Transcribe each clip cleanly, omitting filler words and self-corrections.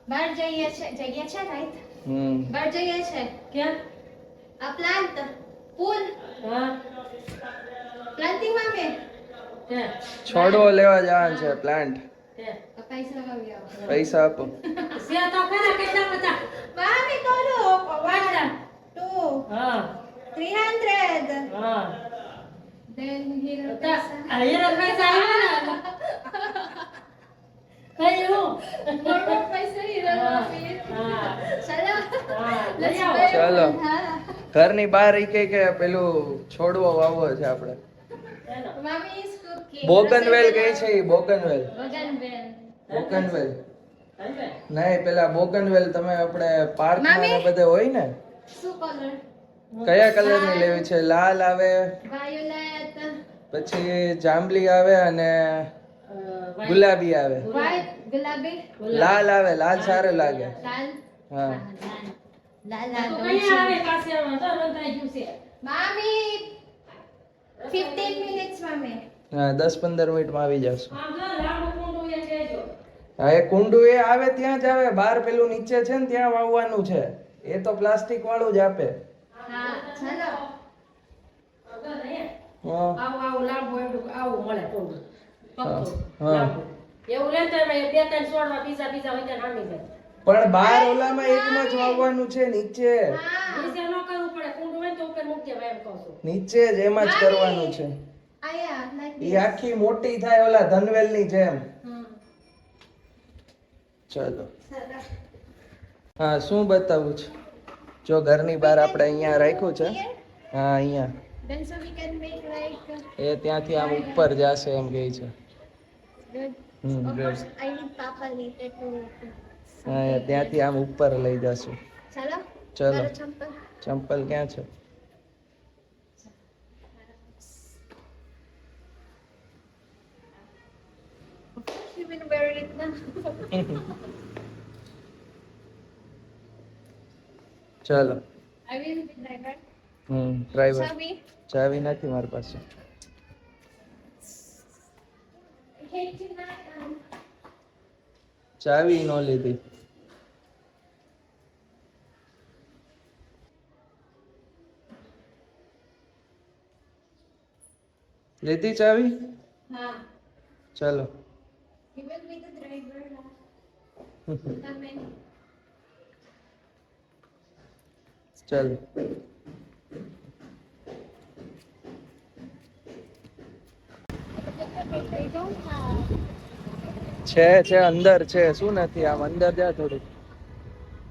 બહાર જઈએ છે રાઈટ બહાર જઈએ છે ક્યાં આ પ્લાન્ટ ફૂલ હા પ્લાન્ટિંગ માં મે છોડવો લેવા જવાનું છે પ્લાન્ટ પૈસા વાવ્યા પૈસા આપો સિયા તો ખરા કેટલા બધા મામી કરો વાટલા 2 હા 300 હા then here હીરો પૈસા આવ્યા ને કયું more પૈસા here હા ચલો હા let's લઈ આવો buy ચાલો. one. હા. ઘરની બહાર ઈ કે પેલું છોડવો વાવવો છે આપણે ચાલો Mommy is cooking. બોગનવેલ કહે છે ઈ બોગનવેલ Bougainville. બોગનવેલ હાલે નહીં પેલા બોગનવેલ તમે આપણે પાર્કમાં ને મામી? બધે હોય ને શું color? કયા કલરની લેવી છે લાલ આવે Violet. પછી જાંબલી આવે અને white. ગુલાબી આવે White. ગુલાબી. લાલ આવે લાલ સારું લાગે લાલ. હા લાલ. તો કયા આવે પાસે આવો તો રંધાઈ ગયું છે Mommy. 15 minutes, mommy. હા 10-15 મિનિટમાં આવી જશું આમ જો લાંબુ કુંડું એ કહેજો હા એ કુંડું એ આવે ત્યાં જ આવે બહાર પેલું નીચે છે ને ત્યાં વાવવાનું છે એ તો પ્લાસ્ટિક વાળું જ આપે હા, ચલો. અગર અહીંયા હા આવું લાંબુ એટલું આવું મળે કુંડું હા. પક્કું હા. લાંબુ એવું લે તો એમાં 2-3 છોડવા બીજા વચ્ચે નામી જાય પણ બહાર ઓલામાં એકમાં જ વાવવાનું છે નીચે હા. નીચે ન કરવું પડે કુંડું હોય ને તો ઉપર મૂકી દેવાય એમ કહું છું નીચે જ એમાં જ કરવાનું છે આયા, like ઈ this. આખી મોટી થાય ઓલા ધનવેલની જેમ ચલો ચલો. હા શું બતાવું છે જો ઘરની બહાર આપણે અહીંયા રાખ્યું છે હા અહીંયા Then so we can make like એ ત્યાંથી આમ ઉપર જશે એમ કહે છે good. Hmm Of good. course, I need Papa later to. હા એ ત્યાંથી આમ ઉપર લઈ જશું ચલો. ચલો. મારો ચંપલ. ચંપલ ક્યાં છે You will wear it now. ચલો I will be driver. Driver Sabi. ચાવી નથી મારી પાસે ચાવી નો લીધી લીધી ચાવી હા. ચલો You will be the driver now. Come in. ચલો They don't have. છે અંદર છે શું નથી આમ અંદર જા થોડું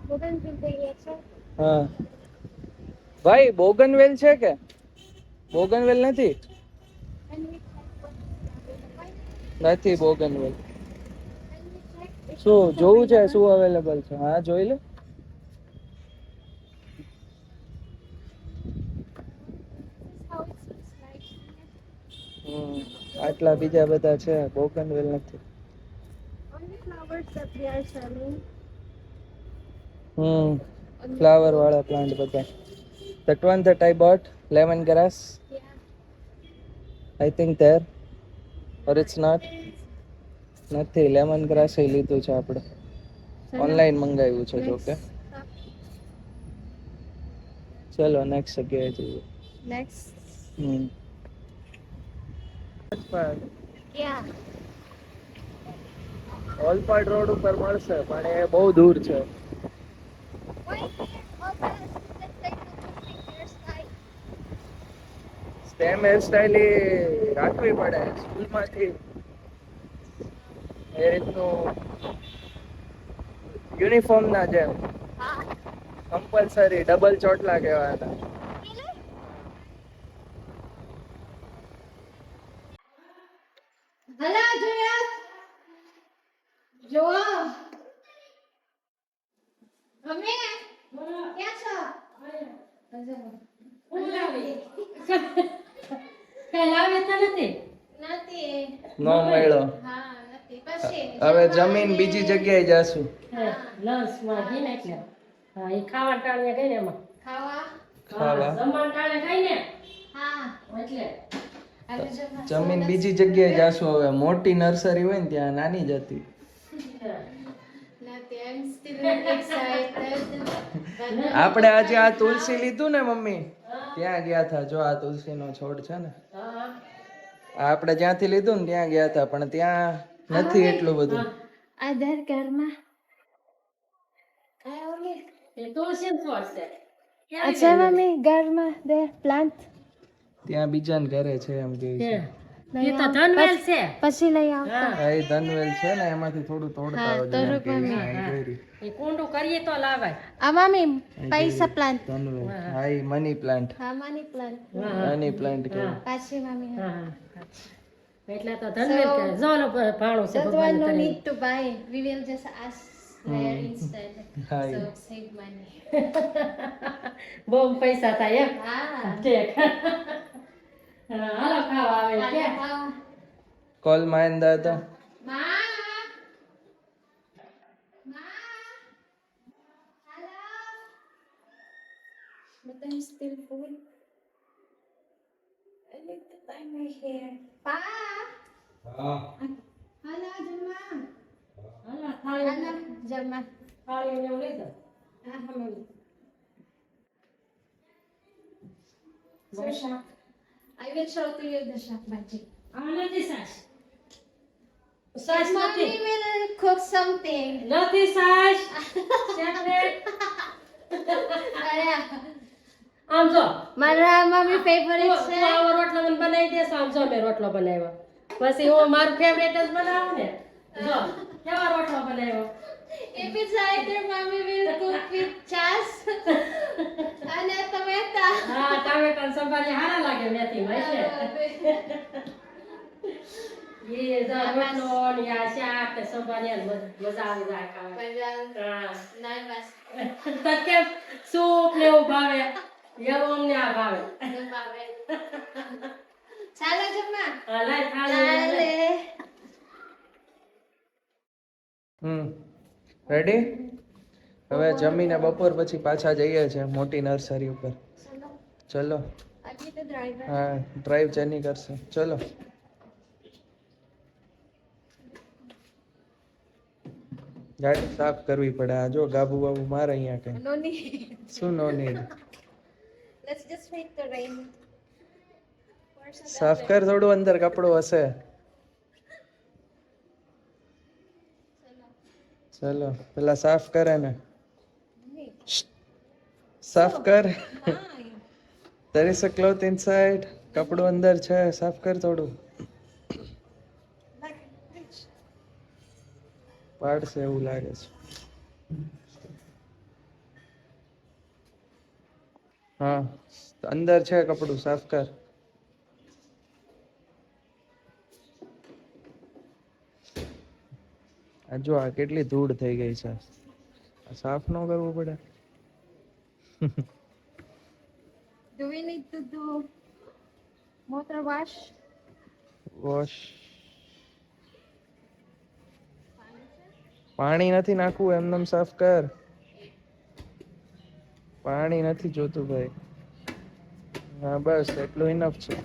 Bougainville there છે. હા ભાઈ બોગનવેલ છે કે બોગનવેલ નથી And we check what is available. નથી બોગનવેલ And we check if શું it's જોવું છે available. શું અવેલેબલ છે હા જોઈ લે This is how it looks like. આટલા બીજા બધા છે બોગનવેલ નથી Only flowers that they are selling. Flower વાળા પ્લાન્ટ બધા that one that I bought lemon grass Yeah. I think there or it's not નથી લેમન ગ્રાસ એ લીધું છે આપણે ઓનલાઈન મંગાવ્યું છે જો કે ચલો નેક્સ્ટ જગ્યાએ જઈએ Next. Yeah. ઓલપાડ રોડ ઉપર મળશે પણ એ બહુ દૂર છે Why all the students like to do hairstyle? સ્ટેમ હેરસ્ટાઈલ એ રાખવી પડે સ્કૂલમાંથી એ રીતનું યુનિફોર્મ ના જેમ Ah. કમ્પલસરી ડબલ ચોટલા કહેવાના Really? હલા જોયા જો અમે ક્યાં છો કઈ લાવે તો નથી નથી નો મળ્યો હા નથી પછી હવે જમીન બીજી જગ્યાએ જાશું લંચ માં ઘી નાખી હા એ ખાવા ટાણે ગઈ ને એમાં ખાવા ખાવા. જમવા ટાણે ખાઈ ને હા એટલે આજે જમવા જમીન બીજી જગ્યાએ જાશું હવે મોટી નર્સરી હોય ને ત્યાં નાની જ હતી નથી એમ still excited. આપણે આજે આ તુલસી લીધું ને મમ્મી, ત્યાં ગયા હતા. જો આ તુલસીનો છોડ છે ને, હા આ આપણે જ્યાંથી લીધું ને ત્યાં ગયા હતા, પણ ત્યાં નથી એટલું બધું. આધાર કાર્ડમાં એ તુલસીનો છોડ છે. અચ્છા મમ્મી ઘરમાં દે પ્લાન્ટ ત્યાં બીજાને ઘરે છે એમ કે છે. એ તો ધનવેલ છે. પછી લઈ આવતા. હા, એ ધનવેલ છે ને, એમાંથી થોડું તોડતા આવજો એમ કે છે. આ ગોરી. એ કુંડું કરીએ તો લાવાય. આ મમ્મી પૈસા પ્લાન્ટ. ધનવેલ. હા, એ મની પ્લાન્ટ. હા મની પ્લાન્ટ. મની પ્લાન્ટ કે પાછી મમ્મી. હા એટલે તો ધનવેલ કે જોનો ભાણું છે That one ભગવાન no કરે. need to buy. We will just ask there instead. હા, So save money. બહુ પૈસા થાય એમ. Ah. ઠીક. હાલો ખાવા આવે કે કોલ માયન દાદા. Ma. Ma. Hello. But I'm still full. I need to tie my hair. Pa. હા. Hello, Jama. હાલો થાળી Hello, Jama. થાળી ને એવું લઈ જાઓ. Ah, mami. Bus. I will show to you the shop budget. આ નથી સાસ. સાસ Mommy નથી. will cook something. નથી સાસ. સેપરેટ. આમ જો મારા મમ્મી ફેવરિટ તું છે. આવો રોટલો મને બનાવી દેશો. આમ જો મેં રોટલો બનાવ્યો. પછી હું મારું ફેવરેટ જ બનાવું ને. જો કેવો રોટલો બનાવ્યો. If it's either mommy will cook with chas અને ટમેટા. હા ટામેટા ને સંભારી હારા લાગે મેથીમાં એટલે. એ જો રોટલો ને આ શાક ને સંભારી મજા આવી જાય ખાવા. હા. ના બસ તત કે સૂપ ને એવું ભાવે એવું અમને આ ભાવે. ચાલો જમવા. હા, લાય થાળી. રેડી? હવે જમીને બપોર પછી પાછા જઈએ છે મોટી નર્સરી ઉપર. ચલો. અભી તો ડ્રાઈવર. હા, ડ્રાઈવ ચેની કરશે. ચલો. ગાડી સાફ કરવી પડે. આ જો ગાબુ બાબુ મારે અહીંયા કઈ. No need. શું no need? Let's just wait the rain. સાફ કર થોડું, અંદર કપડું હશે. ચલો પેલા સાફ કરે ને. સાફ કર. there is a cloth inside. કપડું અંદર છે, સાફ કર થોડું. પાડશે એવું લાગે છે. હા અંદર છે કપડું, સાફ કર. આ જો આ કેટલી ધૂળ થઈ ગઈ છે. આ સાફ ન કરવું પડે. Do we need to do motor wash? Wash. પાણી નથી નાખવું, એમનેમ સાફ કર. પાણી નથી જોતું ભાઈ. હા બસ એટલું ઇનફ છે.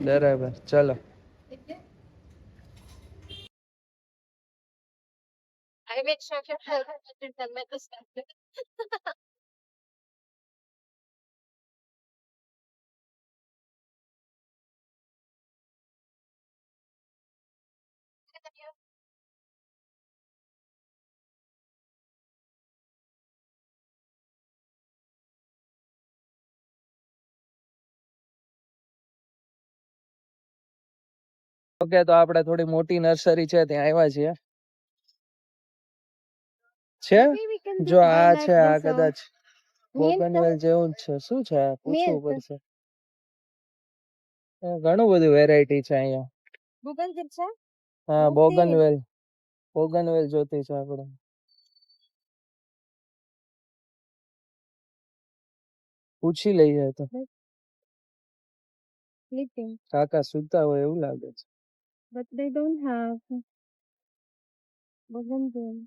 બરાબર ચલો. I make sure you have the tomato salad. Okay તો આપણે થોડી મોટી નર્સરી છે ત્યાં આવ્યા છીએ. છે We can જો just આ go છે, like આ this, કદાચ બોગનવેલ જેવું જ છે. શું છે આ? પૂછવું Mint. પડશે. ઘણું બધું વેરાયટી છે અહીંયા. Google છે? હા બોગનવેલ. બોગનવેલ જોતી છે આપણે. પૂછી લઈએ તો. Sleeping. કાકા સુતા હોય એવું લાગે છે. But they don't have bougainville.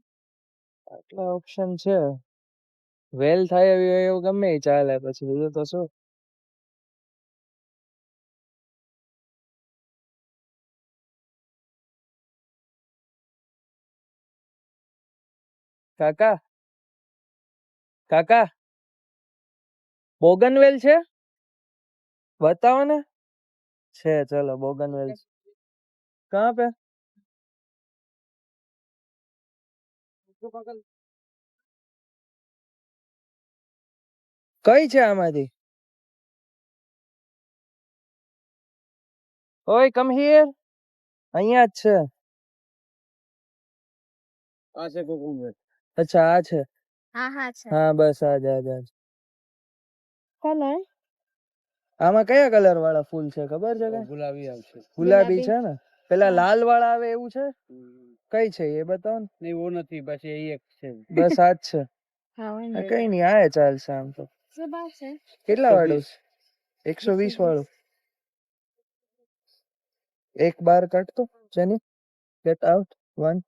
આટલા ઓપ્શન છે, વેલ થાય એવી હોય એવું ગમે ઈ ચાલે, પછી બીજું તો શું. કાકા કાકા બોગનવેલ છે, बताओ ना. છે, ચલો બોગનવેલ. कहाँ पे? કઈ છે આમાંથી? ઓય કમ હિયર. અહીંયા જ છે. આ છે કોકુંબર. અચ્છા આ છે. હા હા છે. હા બસ આ જ આ જ. કલર આમાં કયા કલર વાળા ફૂલ છે ખબર છે કે? ગુલાબી આવશે. ગુલાબી છે ને? પેલા લાલ વાળા આવે એવું છે? કઈ છે એ બતાવો ને. નહીં વો નથી, બસ એ એક છે. બસ આ જ છે. હા કઈ નહીં, આ ચાલશે આમ તો. કેટલા વાળું છે? 120 વાળું. એક બાર કાઢતો જેની ગેટ આઉટ 1.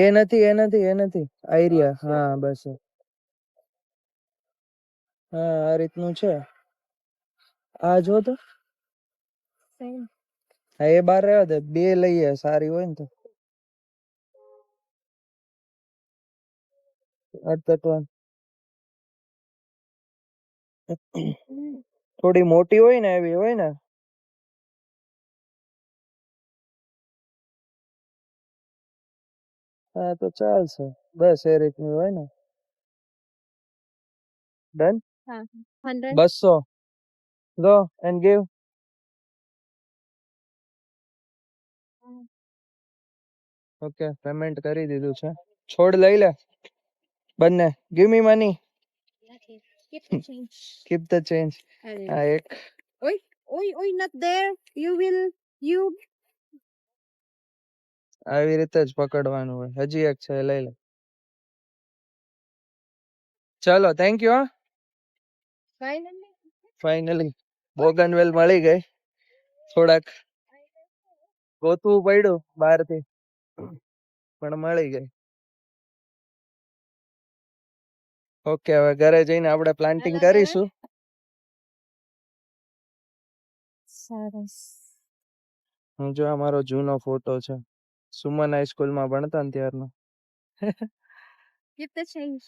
એ નથી એ નથી એ નથી આઈરિયા. હા બસ હા આ રીતનું છે. આ જો તો હા એ બાર રહેવા દે, બે લઈએ સારી હોય ને તો. થોડી મોટી હોય ને એવી હોય ને. હા તો ચાલશે, બસ એ રીતની હોય ને. Done. 200 go and give. Okay payment કરી દીધું છે. છોડ લઈ લે બંને. Give me money. Keep the change. આ એક. ઓય not there. You આવી રીતે જ પકડવાનું હોય. હજી એક છે લઈ લે. ચલો થેન્ક યુ. ફાઇનલી બોગનવેલ મળી ગઈ. થોડાક ગોતવું પડ્યું બહારથી પણ મળી ગઈ. ઓકે હવે ઘરે જઈને આપણે પ્લાન્ટિંગ કરીશું. સરસ. હું જો આ મારો જૂનો ફોટો છે, સુમન હાઈસ્કૂલ માં ભણતા ને ત્યારનો. Keep the change.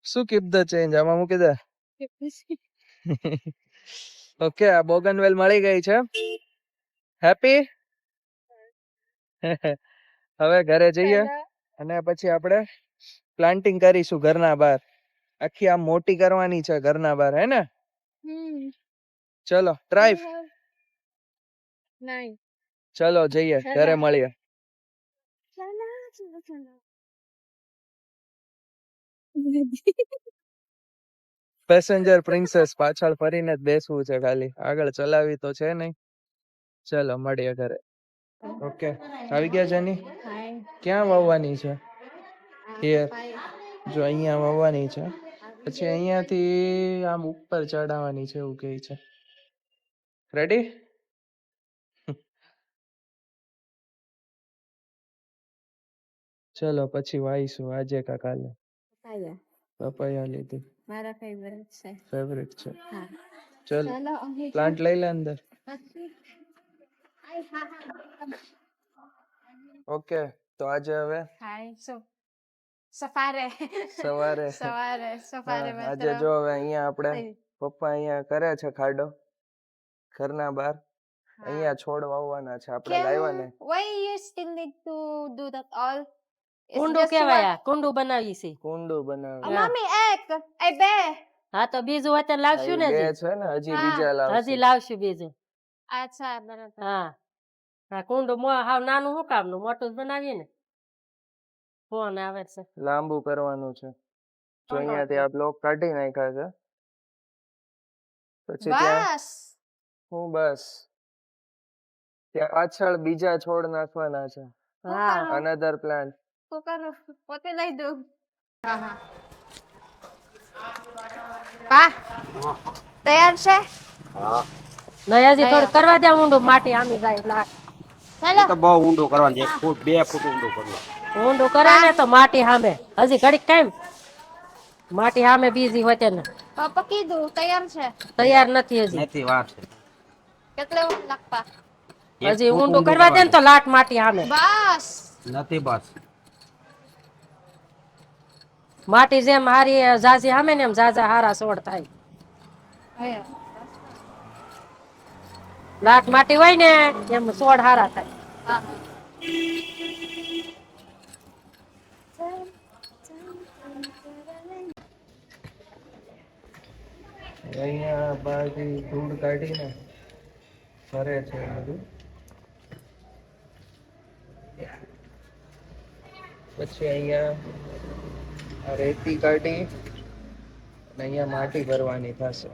શું કીપ ધ ચેન્જ આમાં મૂકી દે. ઓકે આ બોગનવેલ મળી ગઈ છે. હેપી. હવે ઘરે જઈએ અને પછી આપણે પ્લાન્ટિંગ કરીશું ઘરના બહાર. આખી આમ મોટી કરવાની છે ઘરના બહાર, હે ને? ચલો ડ્રાઈવ. ચલો જઈએ ઘરે મળીએ. પેસેન્જર પ્રિન્સેસ પાછળ ફરીને જ બેસવું છે ખાલી, આગળ ચલાવી તો છે નહીં. ચલો મળીએ ઘરે. ઓકે આવી ગયા જેની. ક્યાં વાવવાની છે? હિયર જો અહીંયા વાવવાની છે, પછી અહીંયાથી આમ ઉપર ચડાવવાની છે એવું કહે છે. રેડી? ચલો પછી વાઈશું આજે કા કાલે. પપાયા લીધી. મારા ફેવરેટ છે. ફેવરેટ છે. હા. ચલ પ્લાન્ટ લઈ લે અંદર. ઓકે તો આજે હવે સવારે સવારે આજે જો હવે અહીંયા આપણે પપ્પા અહીંયા કરે છે ખાડો ઘરના બહાર. અહીંયા છોડ વાવવાના છે આપણે લાવ્યા ને. Why you still need to do that all? કુંડું કેવાય, આ કુંડું બનાવી છે. કુંડું બનાવે. Mommy, એક ay બે. હા તો બીજું અત્યારે લાવશું ને. બે છે ને હજી બીજા લાવશું. હજી લાવશું બીજું. અચ્છા બરાબર. હા હા કુંડું હાવ નાનું શું કામનું, મોટું જ બનાવીએ ને. ફોન આવે છે. લાંબુ કરવાનું છે. જો અહીંયાથી આ બ્લોક કાઢી નાખ્યા છે. પછી ત્યાં હું બસ ત્યાં પાછળ બીજા છોડ નાખવાના છે. હા અનધર પ્લાન્ટ. તો કરો પોતે લઈ દઉં. પા તૈયાર છે? નહીં હજી થોડું કરવા દે ઊંડું, માટી આમી જાય એટલે. ચાલો તો બહુ ઊંડું કરવાનું 1 ફૂટ 2 ફૂટ ઊંડું કરવાનું. ઊંડું કરે ને તો માટી સામે હજી ઘડીક ટાઈમ માટી સામે બીજી હોય તેને પપ્પા કીધું તૈયાર છે તૈયાર નથી હજી નથી વાર છે. કેટલે લાગતા 1 હજી ફૂટ ઊંડું કરવા દે ને તો લાટ માટી સામે બસ નથી બસ. માટી જેમ હારી ઝાઝી સામે ને એમ ઝાઝા હારા છોડ થાય. લાટ માટી હોય ને એમ છોડ હારા થાય. હા અહીંયા બાજી ધૂળ કાઢીને ફરે છે બધું. પછી અહીંયા આ રેતી કાઢી અને અહીંયા માટી ભરવાની થશે.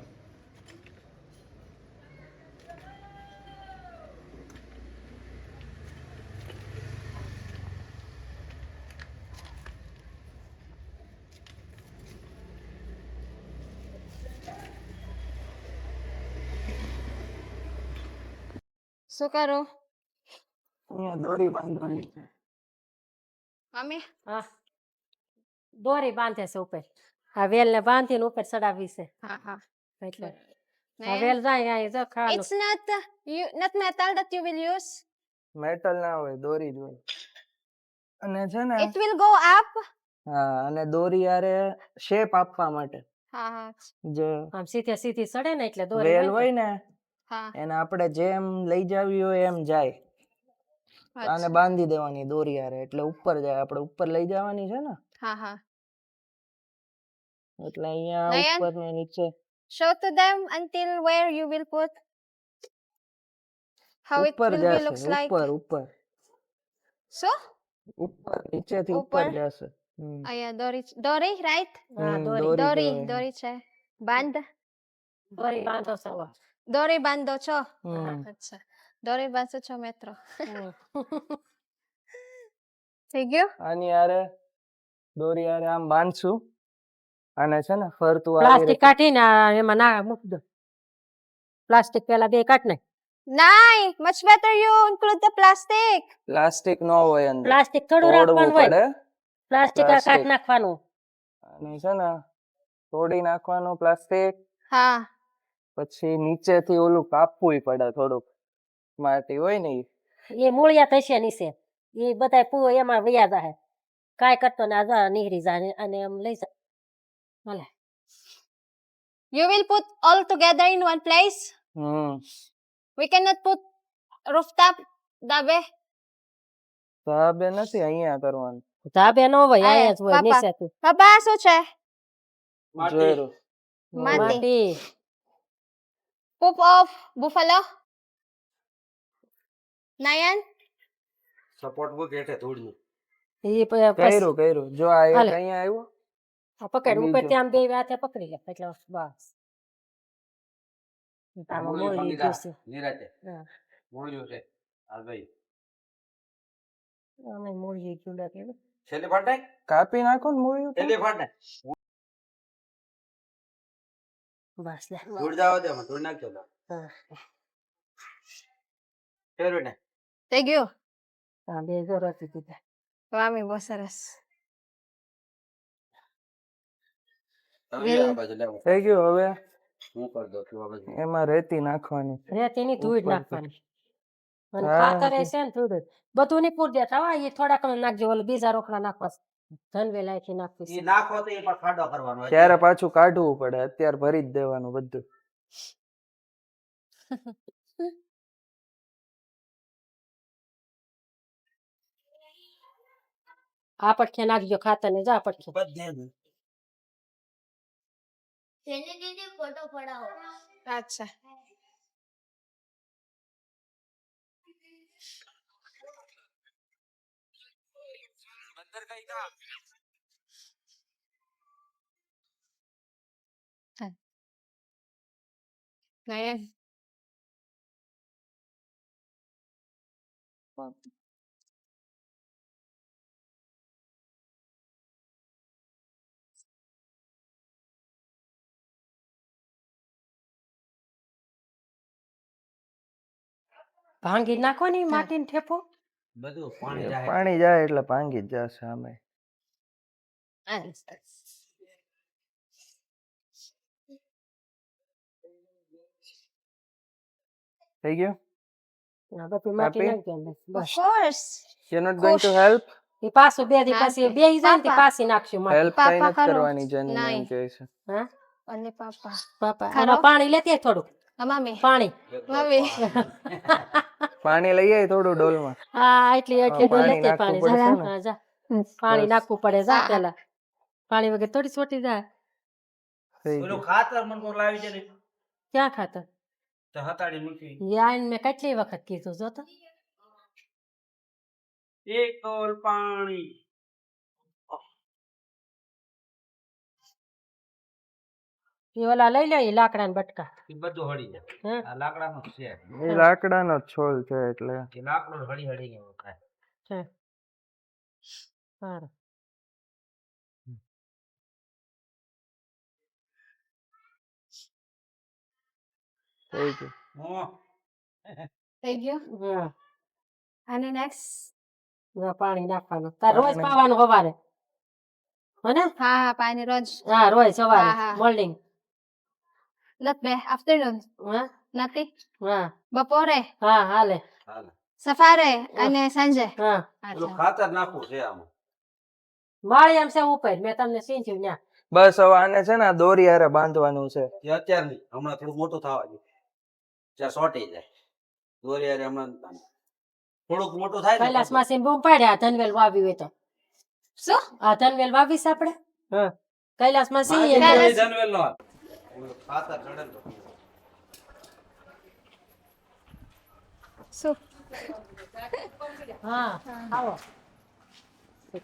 શું કરું અહીંયા દોરી બાંધવાની છે. મમ્મી હા દોરી બાંધે છે ઉપર આ વેલ ને બાંધીને ઉપર ચડાવી છે હા હા એટલે આ વેલ જાય અહીં જો ખાવાનું it's not metal that you will use metal ના હોય, દોરી જ હોય. અને છે ને it will go up હા, અને દોરી યારે શેપ આપવા માટે હા હા જે આમ સીધે સીધી ચડે ને એટલે દોરી વેલ હોય ને હા એને આપણે જેમ લઈ જાવી હોય એમ જાય. આને બાંધી દેવાની દોરી યારે એટલે ઉપર જાય. આપણે ઉપર લઈ જવાની છે ને હા હા એટલે અહીંયા નયન? ઉપર ને નીચે show to them until where you will put how it ઉપર will be જશે. looks like ઉપર so ઉપર નીચેથી ઉપર ઉપર? જશે. અહીંયા દોરી right હા દોરી દોરી કહેવાય. દોરી છે બાંધ દોરી બાંધો છો દોરી બાંધો છો હમ. અચ્છા દોરી બાંધો છો મિત્રો હમ. થઈ ગયું આની યારે દોરી યારે આમ બાંધશું અને છે ને ફરતું આવી પ્લાસ્ટિક રીતે કાઢીને એમાં ના મૂકી દો પ્લાસ્ટિક પેલા બે કાઢ ને નહીં much better you include the plastic plastic ન હોય અંદર, પ્લાસ્ટિક થોડું તોડવું રાખવાનું હોય પડે. Plastic plastic. કાઢ નાખવાનું અને છે ને તોડી નાખવાનું પ્લાસ્ટિક. હા પછી નીચેથી ઓલું કાપવું પડે થોડુંક, માટી હોય ને ઈ. એ મૂળિયા થશે નીચે એ બધા પૂ એમાં વયા જાય કાંઈ કરતો ને આ નીકળી જાય અને એમ લઈ જાય ભલે you will put all together in one place we cannot put rooftop dabe સાબે નથી અહીંયા કરવાનું. ધાબે ન હોય અહીંયા જ હોય પાપા. નીચેથી બાબા શું છે જોયું. માટી માટી poop of buffalo Nayan support મૂક હેઠે ધૂળનું. એ કર્યું જો આ એક હાલે. અહીંયા આવ્યો. પકડ ઉપર બીજું. ત્યાં બે હાથે પકડી લે એટલે બસ આમાં મોળી ગયું છે. નિરાતે હા. મૂળ્યું છે હાલ ભાઈ અમે મોળી ગયું લાગે છેલ્લે ફાટ નાખ કાપી નાખો ને મૂળિયું તો. છેલ્લે ફાટ નાખ બસ લે ધૂળ જવા દે માં ધૂળ નાખજો લા હા. ફેરવે ને થઈ ગયું હા બે જરૂર દીધા વામી બહુ સરસ હવે આ બાજુ લેવો થઈ ગયું. હવે હું કરી દઉં છું આ બાજુ એમાં રેતી નાખવાની. રેતીની ધૂળ ઉપર. નાખવાની અને હા. ખાતર છે ને થોડું બધું નહીં પૂર દેતા હોય એ થોડાક નાખજો ઓલું બીજા રોકડા નાખવા ધનવેલાથી નાખવી ઈ છે નાખો તો એ પણ ખાડો કરવાનો હોય. ત્યારે પાછું કાઢવું પડે, અત્યારે ભરી જ દેવાનું બધું. આ પડખે નાખજો ખાતર ને જા પડખે બધે જ. અચ્છા નયન ભાંગી નાખો ને માટીને ઠેપો. બધું પાણી જાય. પાણી જાય એટલે ભાંગી જ જશે આમે. થઈ ગયું? આ બધું માટી Happy? નાખી દે Of bus. course. You're not going to help? એ પાછું બે દી પછી બેહી જાય ને તે પાપા. પાછી નાખશું માટી. હેલ્પ પાપા કઈ નથી કરો. કરવાની જેની એમ નહીં. કહે છે. હા Only Papa. પાપા ખરો? આમાં પાણી લેતી આય થોડુંક Mami. પાણી. Mami. પાણી લઈ આય થોડું ડોલમાં. હા એટલી એટલી ડોલ પાણી લેતી આય નાખવું પાણી. જા પડશે ને? હા જા પાણી નાખવું પડે જા હા. પેલા. પાણી વગર થોડી સોટી જાય. થઈ ઓલું ગયું. ખાતર મને કોક લાવી છે ને ક્યાં ખાતર? તે હતાડી મૂકી. યાન મેં કેટલી વખત કીધું જો તો. એક ડોલ પાણી. એ ઓલા લઈ લે ઈ લાકડાના બટકા. એ બધું હળી જાય. હા આ લાકડાનો જ છે. એ લાકડાનો જ છોલ છે એટલે એ લાકડું હળી હળી ગયું ખાય. છે સારું. થઈ ગયું. હું Thank you. હા And the next. ના પાણી નાખવાનું તાર રોજ પાણી. પાવાનું સવારે હે ને Ha, pani Roj. હા રોજ સવારે હા, હા. Morning Not be. Afternoon. હા Nati. હા Bapore. હા હાલે હાલે. Safari. And Sanje. હા ઓલું ખાતર નાખવું છે આમાં. માળી એમ છે ઉપર મેં તમને સીંચ્યું ન્યા બસ હવે આને છે ને આ દોરી હારે બાંધવાનું છે. એ અત્યારે નહીં. હમણાં થોડું મોટું થવા દે. ત્યાં સોટી જાય. દોરી હારે હમણાં થોડુંક મોટું થાય ને કૈલાસ માસીને બૂમ પાડ્યા ધનવેલ વાવી હોય તો So? આ ધનવેલ વાવીશ આપણે હા કૈલાસ માસી મારે એને- કોઈ જનવેલ નો હાથ. ઓલું ખાતર ચડેલ તો. So. હા આવો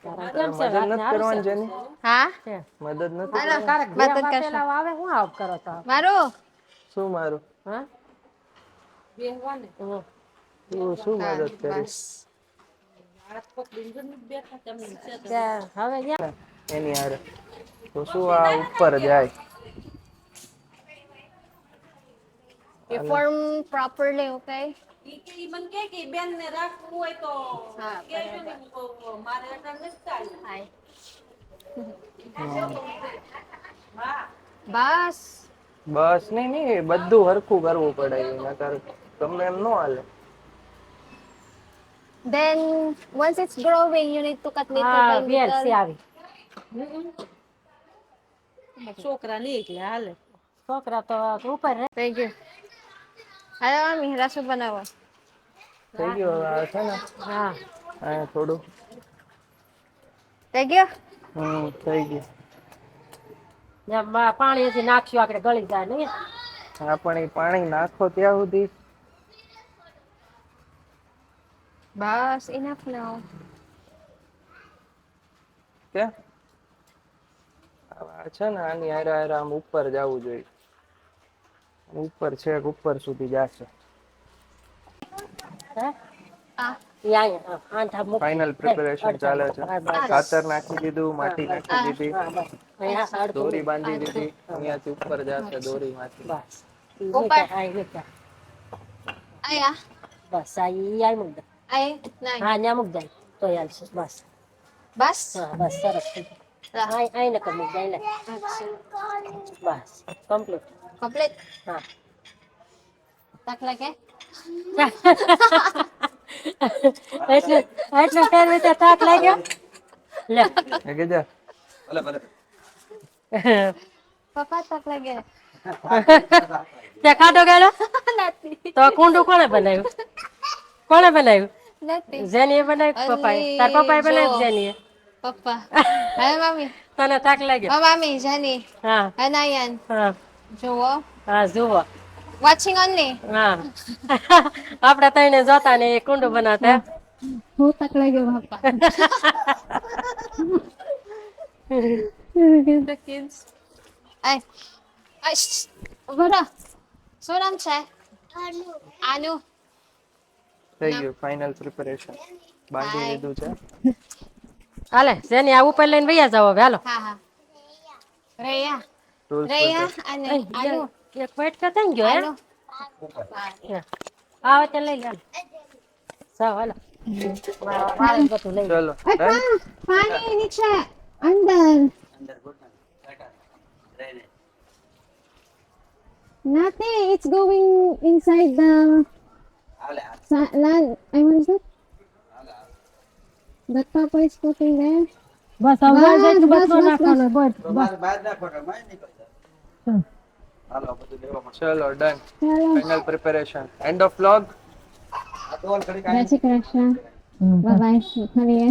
તારે કેમ છે મદદ રાતને નથી હારું કરવાની છે? જેની? Ha? છે. મદદ નથી Hello. કરવાની? તારે મદદ ઘેરમાં કરશો. પેલા આવે હું આવ કરો તો Maru. શું મારું? હા બેહવાને હા તું શું Ha, મદદ કરીશ? bas. ત્યાં હવે ગયા એની હારે તો શું આ ઉપર જાય? You form properly, okay? Ha, Hi. Bas. બસ નહીં નહીં બધું હરખું કરવું પડે નકર તમને એમ નો હાલે. Then, once it's growing, you need to cut little હા by વેલ છે little. આવી છોકરા નહીં એટલે હાલે છોકરા તો ઉપર રહે Thank you. Hello, mami. Raso બનાવો. થઈ ગયું હવે આ છે ને હા આ થોડું Thank you. થઈ ગયું. ને પાણી હજી નાખ્યું આગળ ગળી જાય નહીં આ પણ એ પાણી નાખો ત્યાં સુધી Bas, enough now. કે હવે આ છે ને આની હારે હારે આમ ઉપર જવું જોઈએ. ઉપર છેક ઉપર સુધી જશે. હે Ah, અહીંયા આંધા મૂક ફાઇનલ પ્રિપેરેશન ચાલે છે. ખાતર નાખી દીધું, માટી નાખી દીધી, હા બસ અહીંયા અડધું દોરી બાંધી દીધી. અહીંયાથી ઉપર જશે દોરીમાંથી. બસ ઉપર. આઈ મૂક aya. બસ આઈ આઈ મૂક દે Ay, nine. હા ન્યા મૂક દે તો ચાલશે બસ Bas? હા બસ સરસ થઈ ગયું. આઈ આઈ નકર મૂક દે લે બસ કમ્પ્લીટ Complete. હા Tak lagi. એટલે એટલે ફેરવી તે તાક લાગ્યો લે એ કે જા ભલે ભલે. Papa, tak lagi. તે ખાધો ગયેલો Nati. તો કુંડું કોણે બનાવ્યું બનાવ્યું Nati. જેનીએ બનાવ્યું પપ્પાએ તાર પપ્પાએ બનાવ્યું જેનીએ Papa. Hello, mami. તને તાક લાગ્યો Oh, mami, Jenny. હા Ano yan? હા Jowo? હા જુઓ Watching only. હા આપણે તઈને જોતા ને એ કુંડું બનાવતા Oh, tak lagi, Papa. The kids. Ay. Ay, shh. Bara. Sunan siya. Ano? થઈ ગયું ફાઇનલ પ્રિપેરેશન બાંધી Hi. લીધું છે. હાલે જેની આ ઉપર લઈને વૈયા જાવ હવે હાલો Ha, ha. Rhea. Rules Rhea, for ano? એક વેટ તો થઈ ગયો હે Ano? આવે તે લઈ લે જાઓ હાલો વાળે બધું લઈ ચલો પાણી નીચે અંદર અંદર ઘૂંટણ કાકા રહી nothing, it's going inside the હાલે હાલે land. I want that. હાલે That papa is putting there. બસ હવે બસ, જેટલું બસ, બધું બસ, નાખવાનું બસ તો બહાર નાખો કે માય નીકળી જાય હાલો બધું લેવા માટે ચલો done Hello. Final preparation end of vlog આ તો ઓલ ઘડી Jai Shri Krishna. Bye bye. Hare.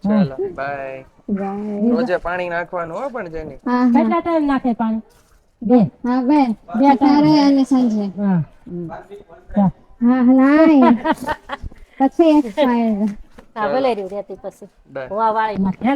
ચલો બાય Bye. રોજે પાણી નાખવાનું હો પણ જેની હા હા કેટલા ટાઈમ નાખે પાણી બે હા બેન સવારે અને સાંજે હા હા નહીં પછી એક્સપાયર્ડ હા ભલે રહ્યું રહેતી પછી ડન હું આ વાળી નાખે